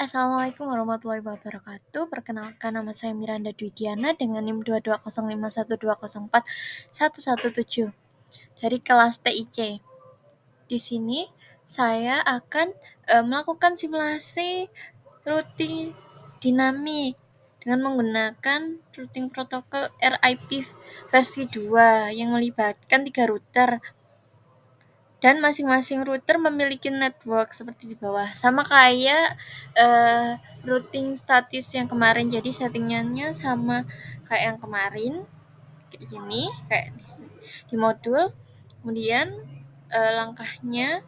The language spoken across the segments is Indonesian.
Assalamualaikum warahmatullahi wabarakatuh. Perkenalkan, nama saya Miranda Dwidiana dengan NIM 22051241117 dari kelas TIC. Di sini saya akan melakukan simulasi routing dinamik dengan menggunakan routing protokol RIP versi 2 yang melibatkan 3 router. Dan masing-masing router memiliki network seperti di bawah, sama kayak routing statis yang kemarin. Jadi settingannya sama kayak yang kemarin, kayak gini, kayak di modul. Kemudian langkahnya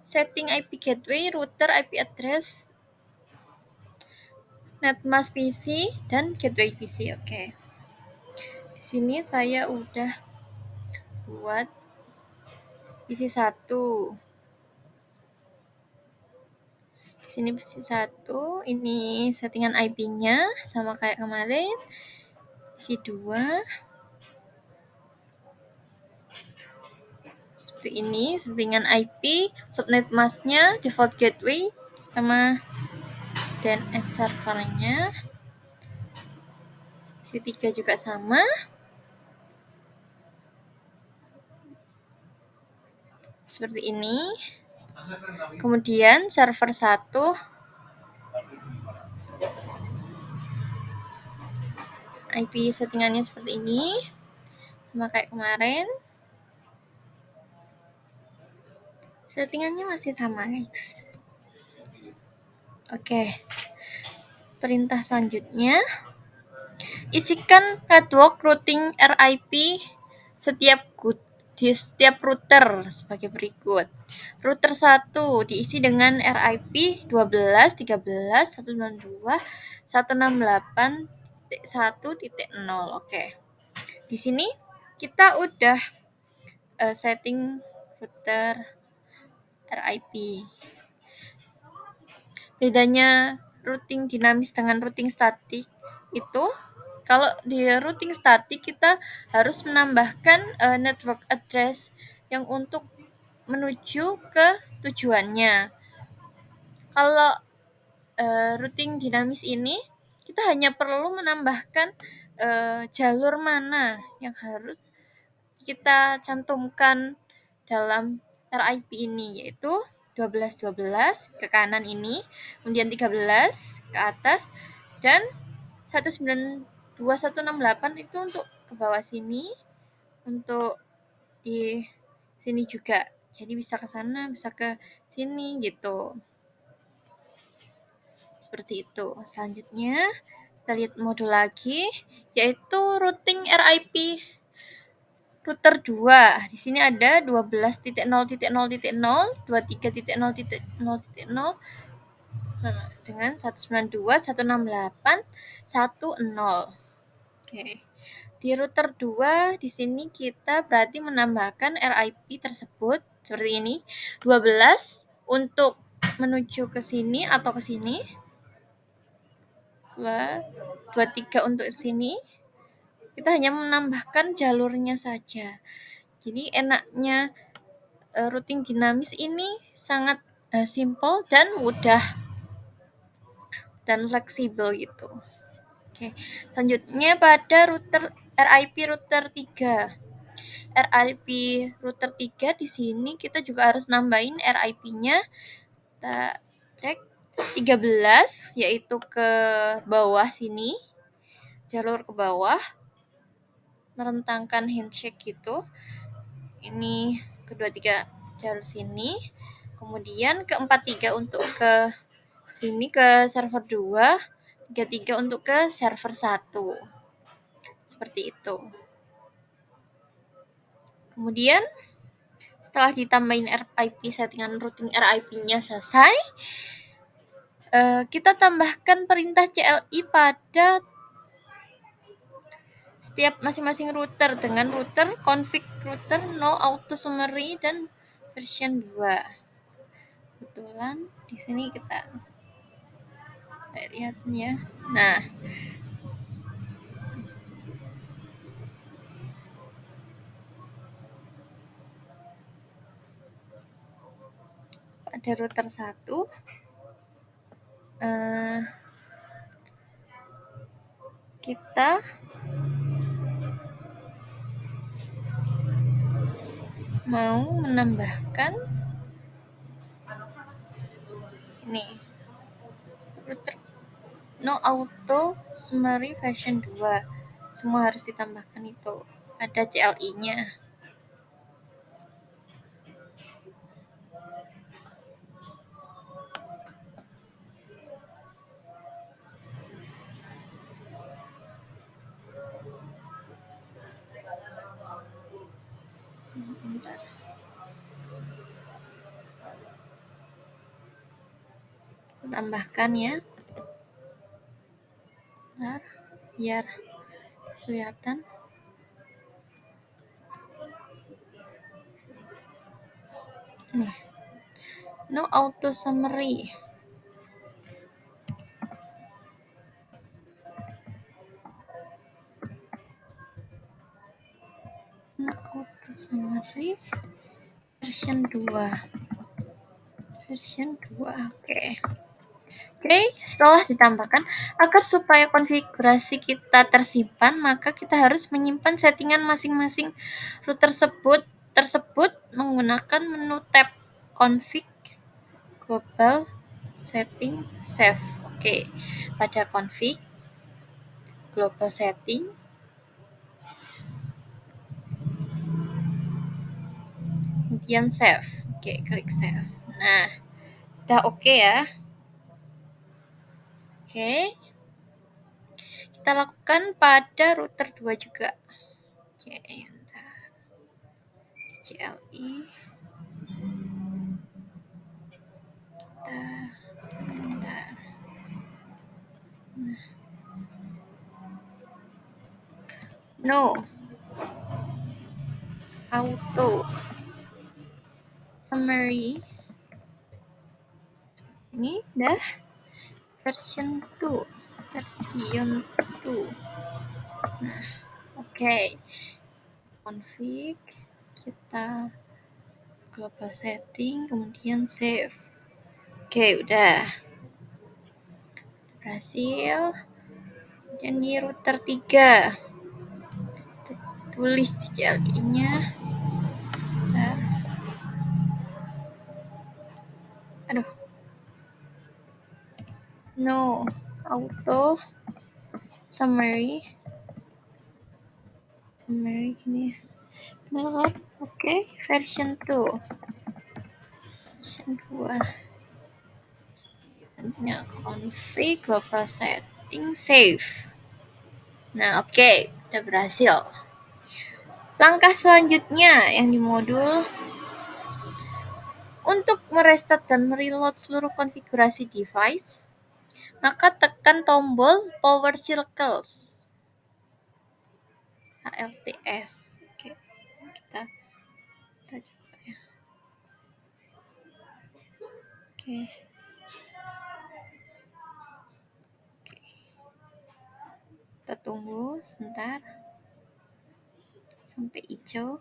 setting IP gateway, router, IP address, netmask PC, dan gateway PC. Oke. Di sini saya udah buat PC 1. Di sini PC 1, ini settingan IP-nya sama kayak kemarin. PC 2 seperti ini, settingan IP, subnet masknya, default gateway, sama DNS servernya. PC 3 juga sama. Seperti ini. Kemudian server 1 IP settingannya seperti ini, sama kayak kemarin. Settingannya masih sama, guys. Oke. Perintah selanjutnya, isikan network routing RIP di setiap router sebagai berikut. Router 1 diisi dengan RIP 12, 13, 192, 168.1.0. Oke. Di sini kita udah setting router RIP. Bedanya routing dinamis dengan routing statik itu, kalau di routing statik kita harus menambahkan network address yang untuk menuju ke tujuannya. Kalau routing dinamis ini kita hanya perlu menambahkan jalur mana yang harus kita cantumkan dalam RIP ini, yaitu 12 ke kanan ini, kemudian 13 ke atas, dan 192.168 itu untuk ke bawah sini, untuk di sini juga. Jadi bisa ke sana, bisa ke sini gitu. Seperti itu. Selanjutnya kita lihat modul lagi, yaitu routing RIP router 2. Di sini ada 12.0.0.0, 23.0.0.0 sama dengan 192.168.1.0. Oke. Di router 2 di sini kita berarti menambahkan RIP tersebut seperti ini. 12 untuk menuju ke sini atau ke sini. 23 untuk sini. Kita hanya menambahkan jalurnya saja. Jadi enaknya routing dinamis ini sangat simple dan mudah dan fleksibel gitu. Oke, selanjutnya pada router RIP router 3. RIP router 3 di sini kita juga harus nambahin RIP-nya. Kita cek 13, yaitu ke bawah sini. Jalur ke bawah merentangkan handshake gitu. Ini kedua 3 jalur sini. Kemudian ke 43 untuk ke sini ke server 2, 33 untuk ke server 1. Seperti itu. Kemudian setelah ditambahin RIP, settingan routing RIP-nya selesai, kita tambahkan perintah CLI pada setiap masing-masing router dengan router config router no auto summary dan version 2. Kebetulan di sini saya lihat ya. Nah, ada router 1. Kita mau menambahkan ini router no auto summary version 2. Semua harus ditambahkan itu. Ada CLI-nya. Bentar. Tambahkan ya. Bentar, biar kelihatan. Nih. No auto summary. No auto summary version 2. Version 2. Oke, setelah ditambahkan, agar supaya konfigurasi kita tersimpan, maka kita harus menyimpan settingan masing-masing router tersebut menggunakan menu tab config, global, setting, save. Oke, pada config, global setting, kemudian save. Oke, klik save. Nah, sudah oke ya. Oke. Kita lakukan pada router 2 juga. Oke, bentar. CLI. Bentar. No auto summary. Ini dah version 2. Nah, oke. Config, kita global setting, kemudian save. Oke, udah berhasil. Dan di router 3 tulis CLI-nya. No auto summary gini. Benar kan? Oke, version 2. Config, global setting, save. Nah, oke, udah berhasil. Langkah selanjutnya yang di modul, untuk merestart dan mereload seluruh konfigurasi device, maka tekan tombol power circles. HLTS. Oke, kita coba ya. Oke. Kita tunggu sebentar sampai hijau.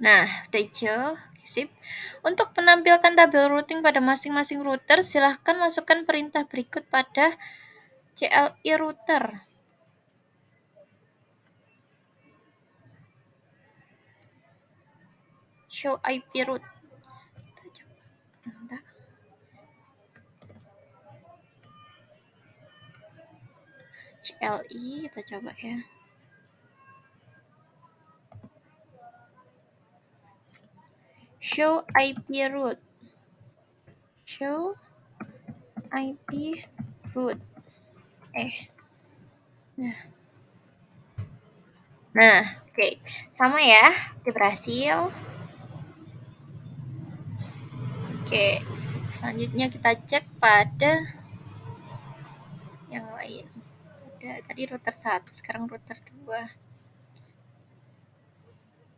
Nah, udah hijau. Sip. Untuk menampilkan tabel routing pada masing-masing router, silahkan masukkan perintah berikut pada CLI router. Show IP route. Kita coba. CLI kita coba ya. Show IP route. Show IP route. Nah, oke. Sama ya. Udah berhasil. Oke. Selanjutnya kita cek pada yang lain. Tadi router 1, sekarang router 2.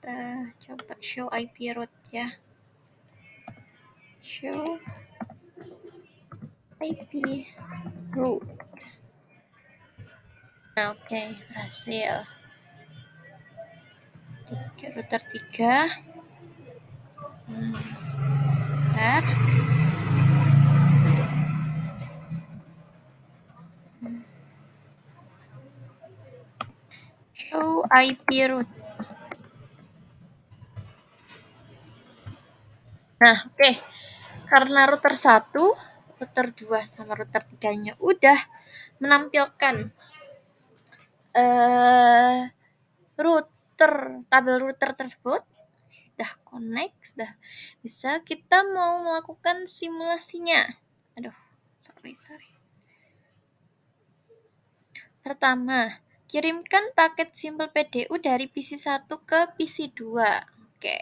Kita coba show IP route ya. Show IP route. Nah, oke, berhasil. router 3. Bentar. Show IP route. Nah, oke. Karena router 1, router 2 sama router 3-nya udah menampilkan tabel router tersebut, sudah connect, sudah bisa, kita mau melakukan simulasinya. Aduh, sorry. Pertama, kirimkan paket simpel PDU dari PC 1 ke PC 2. Oke,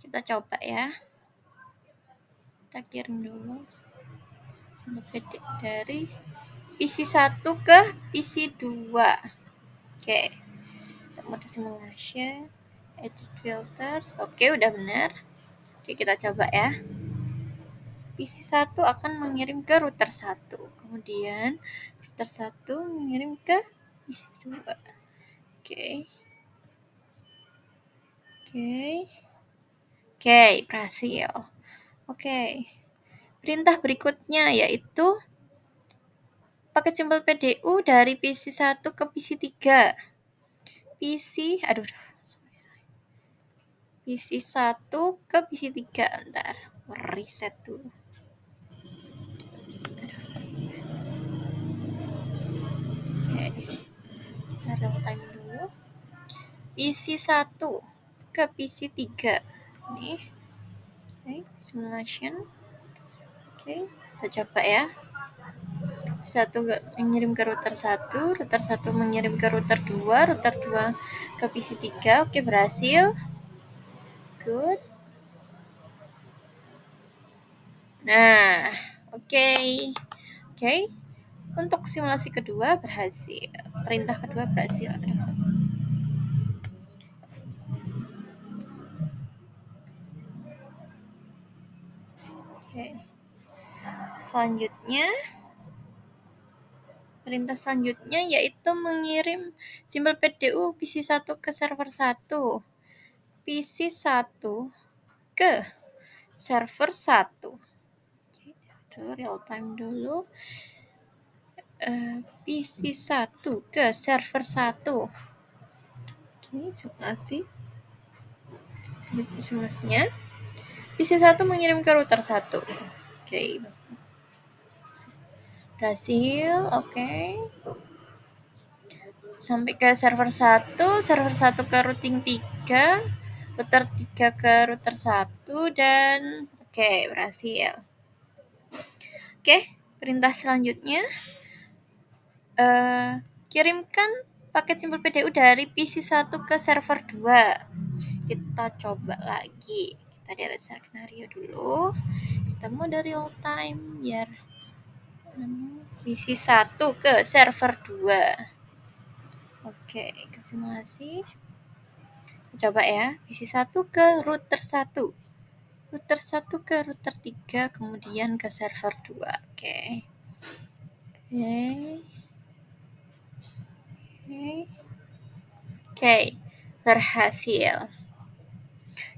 kita coba ya. Kita kirim dulu simpel PDU dari PC 1 ke PC 2. Oke, mode simulation, edit filters. Oke, udah benar. Oke, kita coba ya. PC 1 akan mengirim ke router 1. Kemudian router 1 mengirim ke PC 2. Oke, berhasil. Oke. Perintah berikutnya yaitu paket simpel PDU dari PC 1 ke PC 3. PC 1 ke PC 3. Bentar, reset dulu. Oke. Kita real time dulu. PC 1 ke PC 3. Nih. Oke, simulation. Oke, kita coba ya. Satu mengirim ke router 1, router 1 mengirim ke router 2, router 2 ke PC 3. Oke, berhasil. Good. Nah, oke. Untuk simulasi kedua berhasil. Perintah kedua berhasil. Oke. Perintah selanjutnya yaitu mengirim simpel PDU PC 1 ke server 1. PC 1 ke server 1. Oke, itu real time dulu. PC 1 ke server 1. Oke, simulasinya. PC 1 mengirim ke router 1. Oke. Berhasil, oke. Sampai ke server 1, server 1 ke routing 3, router 3 ke router 1, dan oke, berhasil. Oke, perintah selanjutnya kirimkan paket simpel PDU dari PC 1 ke server 2. Kita coba lagi. Kita delete skenario dulu. Kita mode real time biar PC 1 ke server 2. Oke, ke simulasi. Kita coba ya. PC 1 ke router 1. Router 1 ke router 3, kemudian ke server 2. Oke. Berhasil.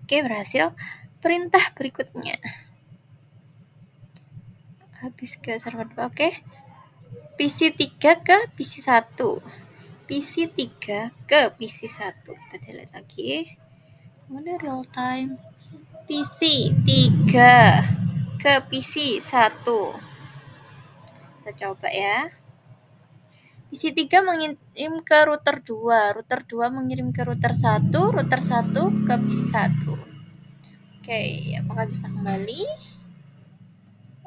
Berhasil. Perintah berikutnya. Habis ke server 2, oke. PC 3 ke PC 1. PC 3 ke PC 1. Kita delete lagi. Kemudian real time. PC 3 ke PC 1. Kita coba ya. PC 3 mengirim ke router 2. Router 2 mengirim ke router 1. Router 1 ke PC 1. Oke, apakah bisa kembali?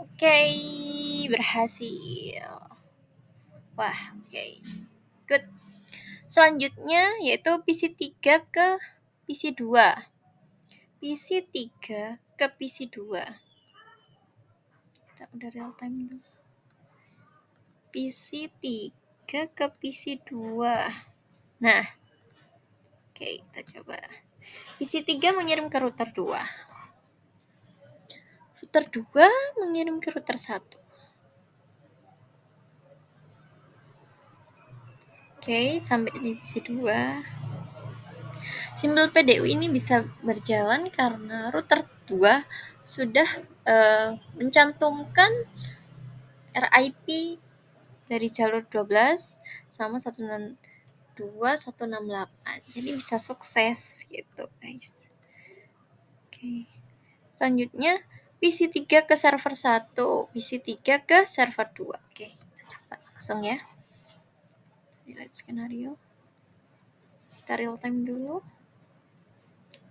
Oke, berhasil. Wah, oke. Good. Selanjutnya yaitu PC 3 ke PC 2. PC 3 ke PC 2. Kita udah real time dulu. PC 3 ke PC 2. Nah, oke, kita coba. PC 3 mengirim ke router 2. Router 2 mengirim ke router 1. Oke, sampai di PC 2. Simbol PDU ini bisa berjalan karena router 2 sudah mencantumkan RIP dari jalur 12 sama 192.168. Jadi bisa sukses gitu, guys. Oke. Selanjutnya PC3 ke server 1, PC3 ke server 2. Oke, kita coba langsung ya. Delete skenario. Kita real time dulu.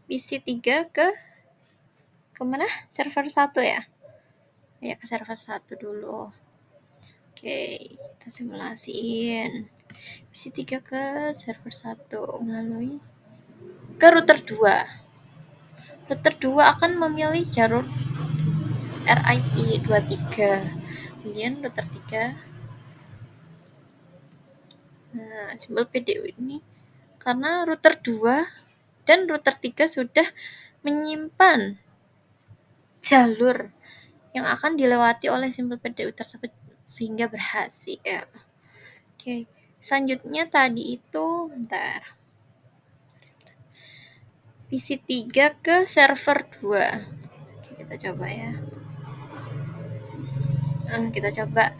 PC3 ke mana? Server 1 ya? Ya, ke server 1 dulu. Oke, kita simulasiin. PC3 ke server 1 melalui ke router 2. Router 2 akan memilih jalur RIP 23. Kemudian router 3. Nah, simbol PDU ini karena router 2 dan router 3 sudah menyimpan jalur yang akan dilewati oleh simbol PDU tersebut sehingga berhasil. Oke, selanjutnya tadi itu PC3 ke server 2. Oke, kita coba ya. Kita coba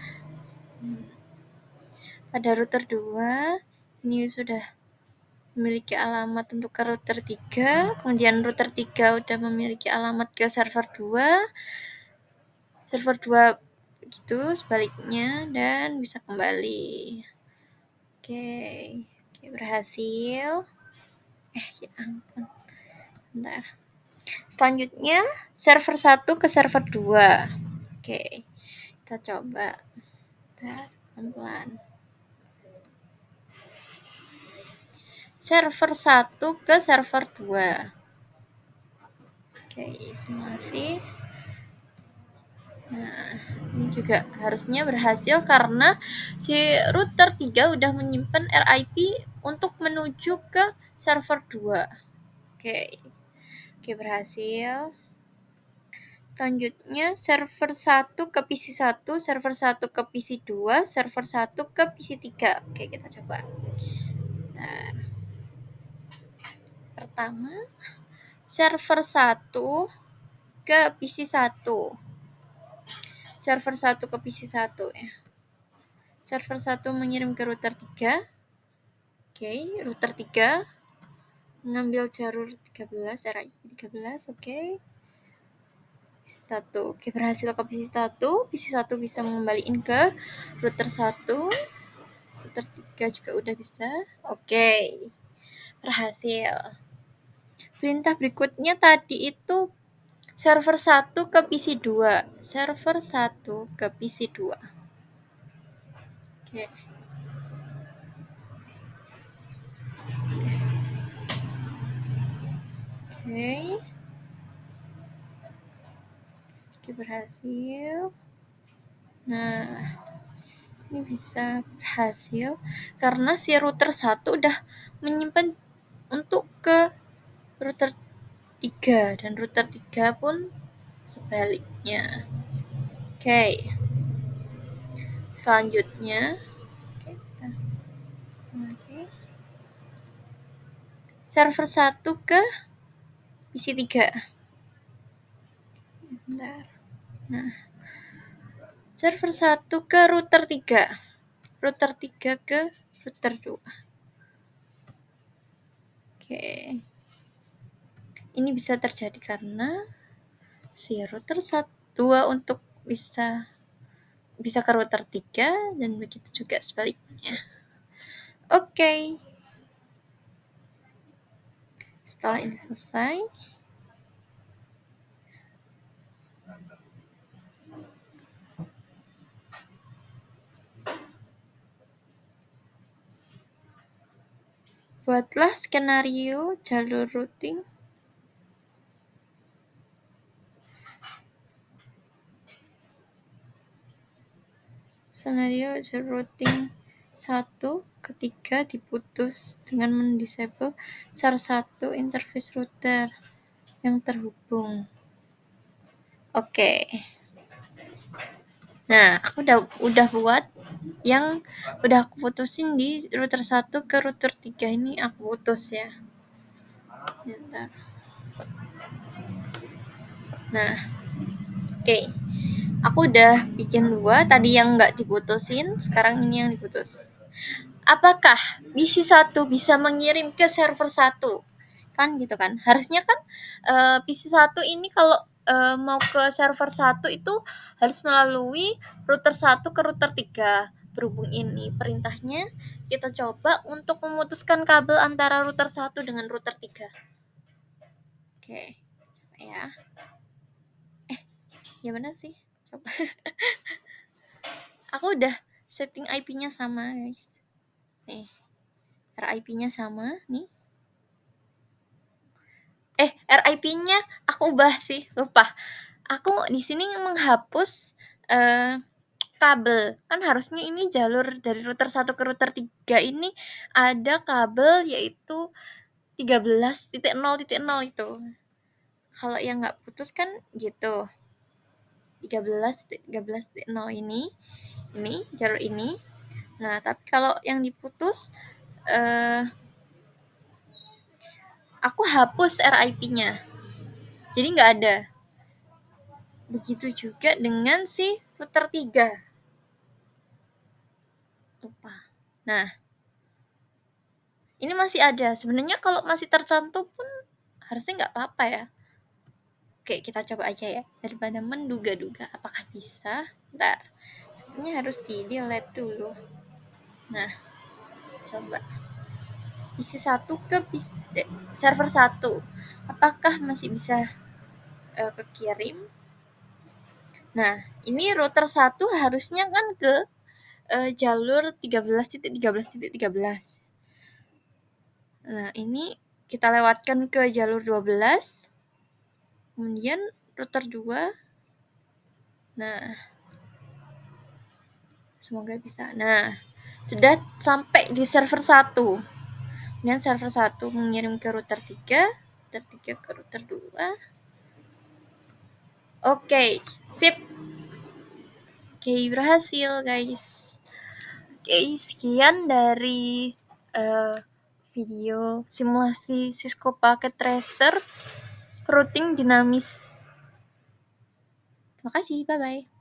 pada router 2 ini sudah memiliki alamat untuk ke router 3, kemudian router 3 udah memiliki alamat ke server 2, server 2 begitu sebaliknya dan bisa kembali. Oke, berhasil. Ya ampun. Bentar. Selanjutnya server 1 ke server 2. Oke, kita coba. Bentar, pelan-pelan. Server 1 ke server 2. Oke, simulasi. Nah, ini juga harusnya berhasil karena si router 3 udah menyimpan RIP untuk menuju ke server 2. Oke, berhasil. Selanjutnya server 1 ke PC 1, server 1 ke PC 2, server 1 ke PC 3. Oke, kita coba. Nah, pertama server 1 ke PC 1. Server 1 ke PC 1 ya. Server 1 mengirim ke router 3. Oke, router 3 mengambil jalur 13, RIP 13, oke. PC 1. Oke, berhasil ke PC 1. PC 1 bisa mengembalikan ke router 1. Router 3 juga udah bisa. Oke, berhasil. Perintah berikutnya tadi itu server 1 ke PC 2. Server 1 ke PC 2. Oke. Oke, berhasil. Nah, ini bisa berhasil karena si router 1 udah menyimpan untuk ke router 3 dan router 3 pun sebaliknya. Oke. Selanjutnya server 1 ke PC 3. Bentar. Nah, server 1 ke router 3. Router 3 ke router 2. Oke. Ini bisa terjadi karena si router 2 untuk bisa ke router 3 dan begitu juga sebaliknya. Oke. Setelah ini selesai, buatlah skenario jalur routing. Skenario jalur routing 1 ketika diputus dengan mendisable salah satu interface router yang terhubung. Oke. Nah, aku udah buat yang udah aku putusin di router 1 ke router 3 ini aku putus ya. Bentar. Nah, oke. Aku udah bikin 2, tadi yang nggak diputusin, sekarang ini yang diputus. Apakah PC1 bisa mengirim ke server 1? Kan gitu kan. Harusnya kan PC1 ini kalau mau ke server 1 itu harus melalui router 1 ke router 3. Berhubung ini perintahnya, kita coba untuk memutuskan kabel antara router 1 dengan router 3. Oke. Ya. Ya benar sih. Coba. Aku udah setting IP-nya sama, guys. Nih. RIP-nya sama nih. RIP-nya aku ubah sih, lupa. Aku di sini menghapus kabel. Kan harusnya ini jalur dari router 1 ke router 3 ini ada kabel yaitu 13.0.0 itu. Kalau yang nggak putus kan gitu. 13.0 ini jalur ini. Nah, tapi kalau yang diputus aku hapus RIP-nya. Jadi nggak ada. Begitu juga dengan si router 3. Lupa. Nah, ini masih ada. Sebenarnya kalau masih tercantum pun harusnya nggak apa-apa ya. Oke, kita coba aja ya. Daripada menduga-duga apakah bisa. Bentar. Sebenarnya harus di-delete dulu. Nah, coba. PC 1 ke server 1. Apakah masih bisa kekirim? Nah, ini router 1 harusnya kan ke jalur 13.13.13. Nah, ini kita lewatkan ke jalur 12. Kemudian router 2. Nah, semoga bisa. Nah, sudah sampai di server 1. Kemudian server 1 mengirim ke router 3, router 3 ke router 2. Oke, sip. Oke, berhasil, guys. Oke, sekian dari video simulasi Cisco Packet Tracer routing dinamis. Terima kasih, bye-bye.